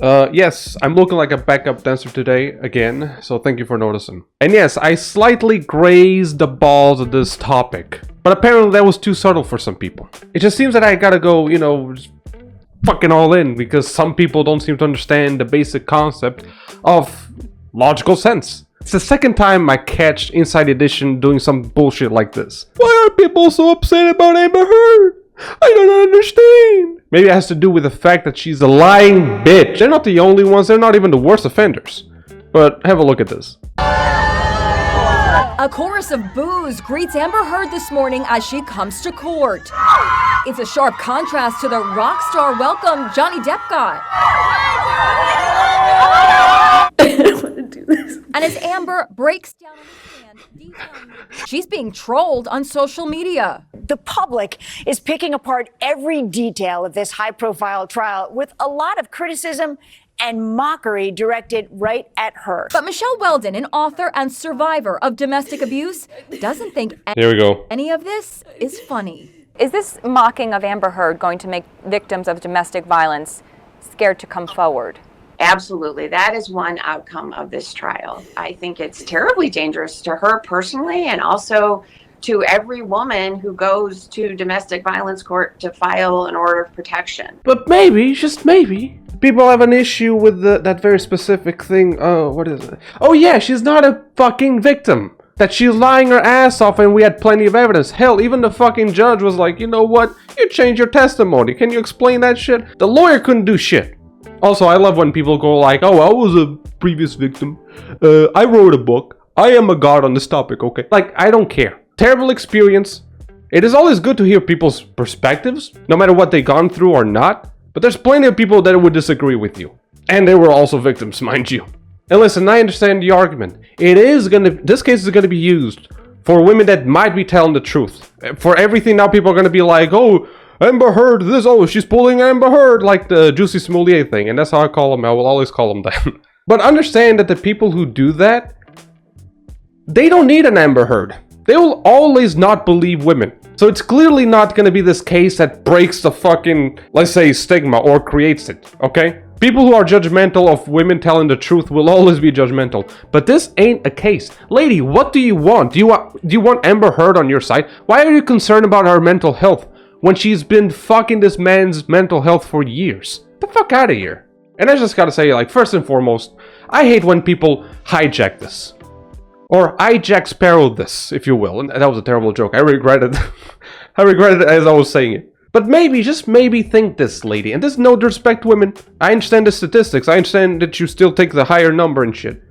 Yes, I'm looking like a backup dancer today, again, so thank you for noticing. And yes, I slightly grazed the balls of this topic, but apparently that was too subtle for some people. It just seems that I gotta go, just fucking all in, because some people don't seem to understand the basic concept of logical sense. It's the second time I catch Inside Edition doing some bullshit like this. Why are people so upset about Amber Heard? I don't understand. Maybe it has to do with the fact that she's a lying bitch. They're not the only ones, they're not even the worst offenders. But have a look at this. A chorus of boos greets Amber Heard this morning as she comes to court. It's a sharp contrast to the rock star welcome Johnny Depp got. I don't want to do this. And as Amber breaks down on the stand, detailing she's being trolled on social media. The public is picking apart every detail of this high-profile trial with a lot of criticism and mockery directed right at her. But Michelle Weldon, an author and survivor of domestic abuse, doesn't think Here we go. any of this is funny. Is this mocking of Amber Heard going to make victims of domestic violence scared to come forward? Absolutely. That is one outcome of this trial. I think it's terribly dangerous to her personally and also to every woman who goes to domestic violence court to file an order of protection. But maybe, just maybe, people have an issue with that very specific thing. What is it? Oh yeah, she's not a fucking victim. That she's lying her ass off and we had plenty of evidence. Hell, even the fucking judge was like, you know what? You changed your testimony. Can you explain that shit? The lawyer couldn't do shit. Also, I love when people go like, oh, I was a previous victim. I wrote a book. I am a god on this topic, okay? Like, I don't care. Terrible experience. It is always good to hear people's perspectives, no matter what they've gone through or not. But there's plenty of people that would disagree with you. And they were also victims, mind you. And listen, I understand the argument. This case is gonna be used for women that might be telling the truth. For everything now, people are gonna be like, oh, Amber Heard this, oh, she's pulling Amber Heard, like the Juicy Smoulier thing. And that's how I call them. I will always call them that. But understand that the people who do that, they don't need an Amber Heard. They will always not believe women. So it's clearly not going to be this case that breaks the fucking, let's say, stigma or creates it, okay? People who are judgmental of women telling the truth will always be judgmental. But this ain't a case. Lady, what do you want? Do you want Amber Heard on your side? Why are you concerned about her mental health when she's been fucking this man's mental health for years? Get the fuck out of here. And I just gotta say, like, first and foremost, I hate when people hijack this. Or I Jack Sparrow this, if you will. And that was a terrible joke. I regret it. I regret it as I was saying it. But maybe, just maybe think this, lady. And this is no disrespect to women. I understand the statistics. I understand that you still take the higher number and shit.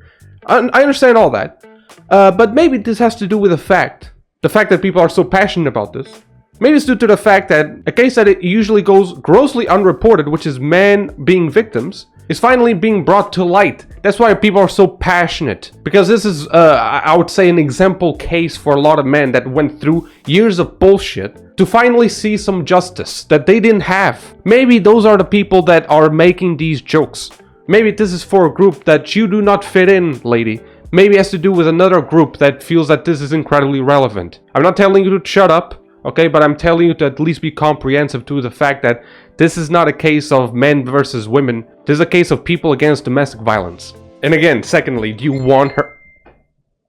I understand all that. But maybe this has to do with the fact that people are so passionate about this. Maybe it's due to the fact that a case that it usually goes grossly unreported, which is men being victims, is finally being brought to light. That's why people are so passionate. Because this is, I would say, an example case for a lot of men that went through years of bullshit to finally see some justice that they didn't have. Maybe those are the people that are making these jokes. Maybe this is for a group that you do not fit in, lady. Maybe it has to do with another group that feels that this is incredibly relevant. I'm not telling you to shut up, okay? But I'm telling you to at least be comprehensive to the fact that this is not a case of men versus women. This is a case of people against domestic violence. And again, secondly, do you want her?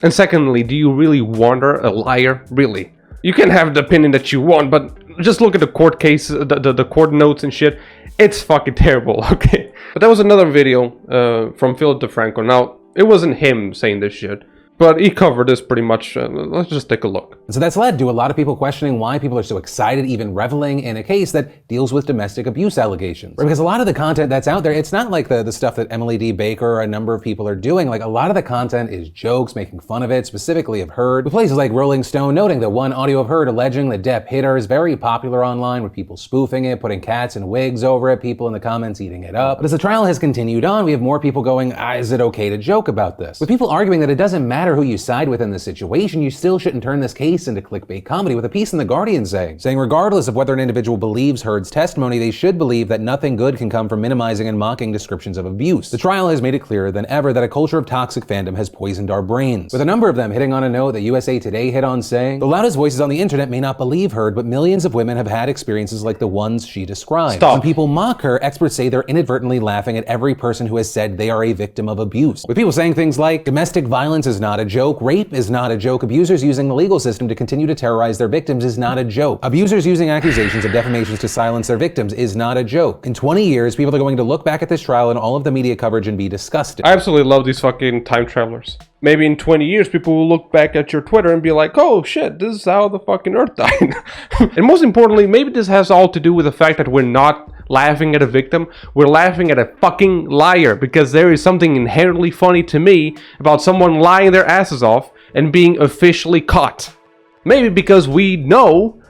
And secondly, do you really want her a liar? Really? You can have the opinion that you want, but just look at the court case, the court notes and shit. It's fucking terrible, okay? But that was another video from Philip DeFranco. Now, it wasn't him saying this shit, but he covered this pretty much. Let's just take a look. So that's led to a lot of people questioning why people are so excited, even reveling in a case that deals with domestic abuse allegations. Because a lot of the content that's out there, it's not like the stuff that Emily D. Baker or a number of people are doing. Like, a lot of the content is jokes, making fun of it, specifically of Heard. With places like Rolling Stone noting that one audio of Heard alleging that Depp hit her is very popular online, with people spoofing it, putting cats and wigs over it, people in the comments eating it up. But as the trial has continued on, we have more people going, is it okay to joke about this? With people arguing that it doesn't matter matter who you side with in the situation, you still shouldn't turn this case into clickbait comedy, with a piece in The Guardian saying regardless of whether an individual believes Heard's testimony, they should believe that nothing good can come from minimizing and mocking descriptions of abuse. The trial has made it clearer than ever that a culture of toxic fandom has poisoned our brains, with a number of them hitting on a note that USA Today hit on, saying, "The loudest voices on the internet may not believe Heard, but millions of women have had experiences like the ones she described. Stop. When people mock her, experts say they're inadvertently laughing at every person who has said they are a victim of abuse." With people saying things like, domestic violence is not a joke, rape is not a joke, abusers using the legal system to continue to terrorize their victims is not a joke, abusers using accusations of defamations to silence their victims is not a joke. In 20 years, people are going to look back at this trial and all of the media coverage and be disgusted. I absolutely love these fucking time travelers. Maybe in 20 years, people will look back at your Twitter and be like, oh shit, this is how the fucking Earth died. And most importantly, maybe this has all to do with the fact that we're not laughing at a victim, we're laughing at a fucking liar, because there is something inherently funny to me about someone lying their asses off and being officially caught. Maybe because we know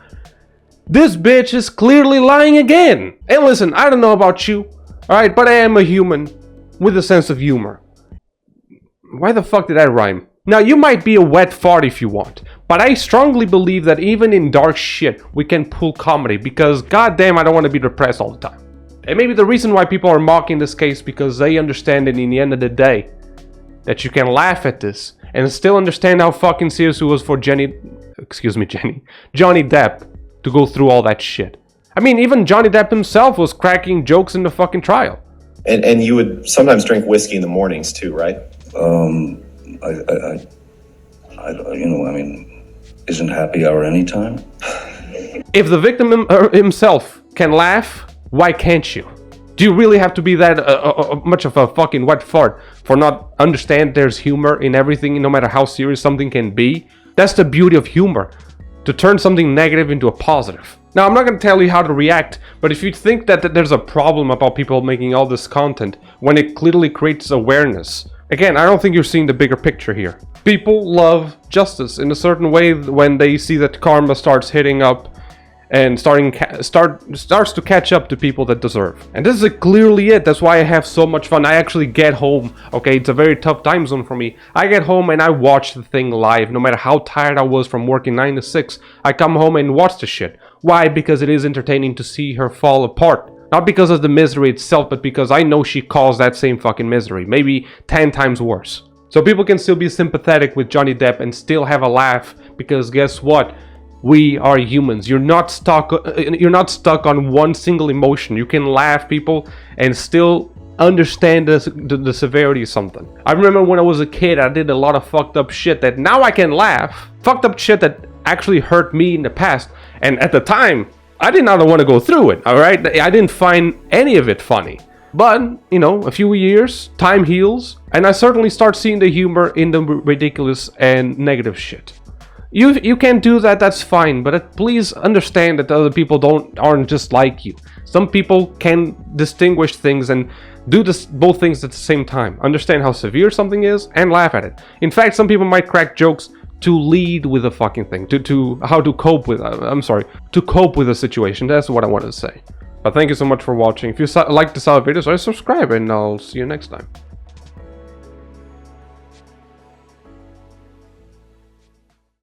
this bitch is clearly lying again. And listen, I don't know about you, alright, but I am a human with a sense of humor. Why the fuck did that rhyme? Now, you might be a wet fart if you want, but I strongly believe that even in dark shit, we can pull comedy, because goddamn, I don't want to be depressed all the time. And maybe the reason why people are mocking this case, because they understand that in the end of the day, that you can laugh at this and still understand how fucking serious it was for Johnny Depp to go through all that shit. I mean, even Johnny Depp himself was cracking jokes in the fucking trial. And you would sometimes drink whiskey in the mornings too, right? Isn't happy hour anytime? If the victim himself can laugh, why can't you? Do you really have to be that much of a fucking wet fart for not understand there's humor in everything, no matter how serious something can be? That's the beauty of humor, to turn something negative into a positive. Now, I'm not going to tell you how to react, but if you think that there's a problem about people making all this content when it clearly creates awareness, again, I don't think you're seeing the bigger picture here. People love justice in a certain way when they see that karma starts hitting up and starts to catch up to people that deserve. And this is clearly it. That's why I have so much fun. I actually get home. Okay, it's a very tough time zone for me. I get home and I watch the thing live. No matter how tired I was from working 9 to 6, I come home and watch the shit. Why? Because it is entertaining to see her fall apart. Not because of the misery itself, but because I know she caused that same fucking misery. Maybe 10 times worse. So people can still be sympathetic with Johnny Depp and still have a laugh, because guess what? We are humans. You're not stuck on one single emotion. You can laugh, people, and still understand the severity of something. I remember when I was a kid, I did a lot of fucked up shit that now I can laugh. Fucked up shit that actually hurt me in the past. And at the time, I did not want to go through it, alright? I didn't find any of it funny. But, you know, a few years, time heals, and I certainly start seeing the humor in the ridiculous and negative shit. You can do that, that's fine, but please understand that other people aren't just like you. Some people can distinguish things and do both things at the same time. Understand how severe something is and laugh at it. In fact, some people might crack jokes to lead with a fucking thing, to cope with a situation. That's what I wanted to say. But thank you so much for watching. If you like this style of videos, subscribe, and I'll see you next time.